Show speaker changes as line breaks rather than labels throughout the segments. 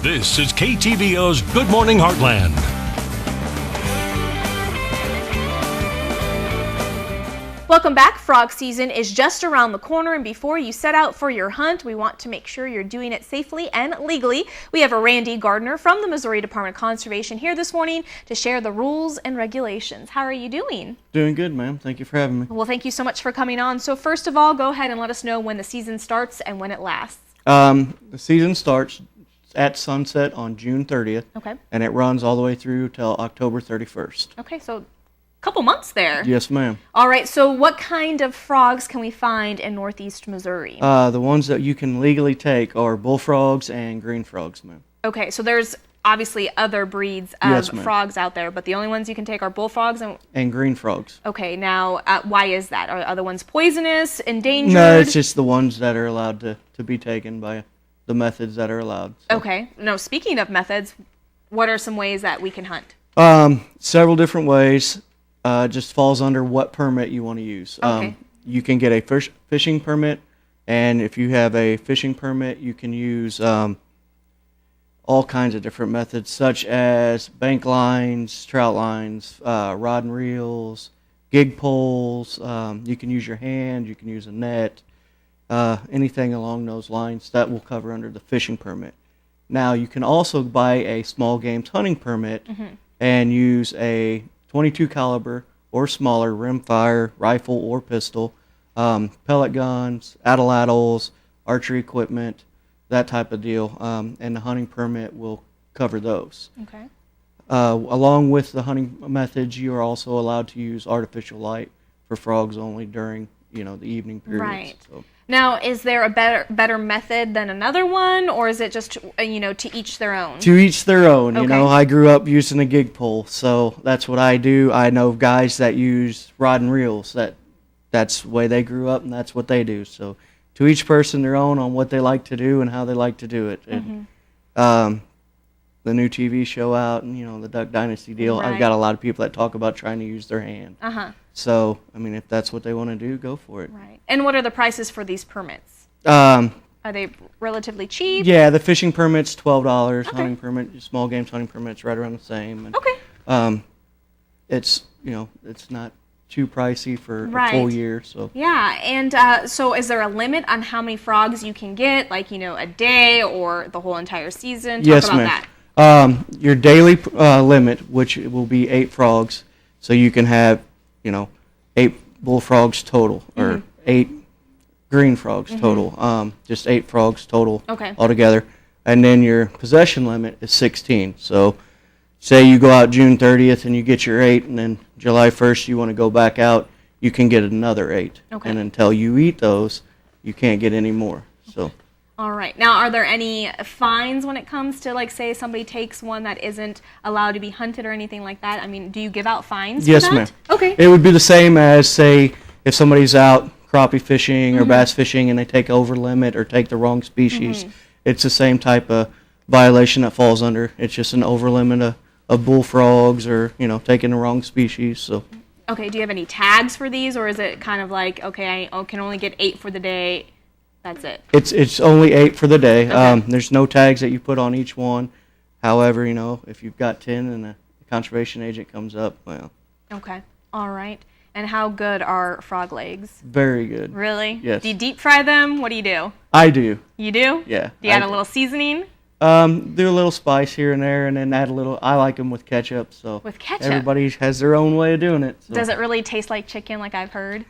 This is KTVO's Good Morning Heartland.
Welcome back. Frog season is just around the corner, and before you set out for your hunt, we want to make sure you're doing it safely and legally. We have a Randy Gardner from the Missouri Department of Conservation here this morning to share the rules and regulations. How are you doing?
Doing good, ma'am. Thank you for having me.
Well, thank you so much for coming on. So first of all, go ahead and let us know when the season starts and when it lasts.
The season starts at sunset on June 30th,
Okay.
and it runs all the way through till October 31st.
Okay, so a couple months there.
Yes, ma'am.
All right, so what kind of frogs can we find in northeast Missouri?
The ones that you can legally take are bullfrogs and green frogs, ma'am.
Okay, so there's obviously other breeds of
Yes, ma'am.
frogs out there, but the only ones you can take are bullfrogs.
And green frogs.
Okay, now why is that? Are other ones poisonous, endangered?
No, it's just the ones that are allowed to be taken by the methods that are allowed. So.
Okay, no, speaking of methods, what are some ways that we can hunt?
Several different ways. Just falls under what permit you want to use.
Okay.
You can get a fishing permit, and if you have a fishing permit, you can use all kinds of different methods, such as bank lines, trout lines, rod and reels, gig poles. You can use your hand. You can use a net. Anything along those lines that will cover under the fishing permit. Now, you can also buy a small game hunting permit and use a 22 caliber or smaller rimfire rifle or pistol, pellet guns, atlatls, archery equipment, that type of deal, and the hunting permit will cover those.
Okay.
Along with the hunting methods, you are also allowed to use artificial light for frogs only during the evening periods.
Right.
So.
Now, is there a better method than another one, or is it just to each their own?
To each their own.
Okay.
I grew up using a gig pole, so that's what I do. I know guys that use rod and reels. That's the way they grew up, and that's what they do. So, to each person their own on what they like to do and how they like to do it. And, the new TV show out, and the Duck Dynasty deal.
Right.
I've got a lot of people that talk about trying to use their hand. So, if that's what they want to do, go for it.
Right. And what are the prices for these permits?
Um,
Are they relatively cheap?
yeah, the fishing permit's $12.
Okay.
Hunting permit, small games hunting permit's right around the same. And,
Okay.
it's it's not too pricey for
Right.
a full year. So
Yeah, and so is there a limit on how many frogs you can get, like, a day or the whole entire season? Talk
yes,
about
ma'am.
that.
Your daily limit, which will be 8 frogs, so you can have 8 bullfrogs total, or 8 green frogs total. Just 8 frogs total
Okay.
altogether. And then your possession limit is 16. So say you go out June 30th and you get your 8, and then July 1st you want to go back out, you can get another 8.
Okay.
And until you eat those, you can't get any more. So.
All right. Now, are there any fines when it comes to, like, say somebody takes one that isn't allowed to be hunted or anything like that? I mean, do you give out fines
Yes,
for that?
ma'am.
Okay.
It would be the same as, say, if somebody's out crappie fishing or bass fishing and they take over limit or take the wrong species. It's the same type of violation that falls under. It's just an over limit of bullfrogs or, taking the wrong species. So.
Okay. Do you have any tags for these, or is it kind of like, okay, I can only get 8 for the day, that's it?
It's only 8 for the day.
Okay.
There's no tags that you put on each one. However, if you've got 10 and a conservation agent comes up, well.
Okay. All right. And how good are frog legs?
Very good.
Really?
Yes.
Do you deep fry them? What do you do?
I do.
You do?
Yeah.
Do you add a little seasoning?
Do a little spice here and there, and then add a little. I like them with ketchup. So
With ketchup?
everybody has their own way of doing it. So.
Does it really taste like chicken, like I've heard?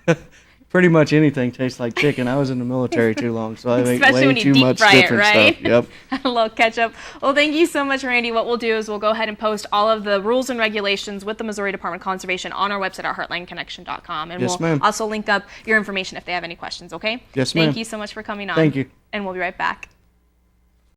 Pretty much anything tastes like chicken. I was in the military too long, so I ate
Especially when
way
you
too
deep
much
fry it,
different
right?
stuff. Yep.
A little ketchup. Well, thank you so much, Randy. What we'll do is we'll go ahead and post all of the rules and regulations with the Missouri Department of Conservation on our website, our heartlandconnection.com. And
Yes,
we'll
ma'am.
also link up your information if they have any questions, okay?
Yes, ma'am.
Thank you so much for coming on.
Thank you.
And we'll be right back.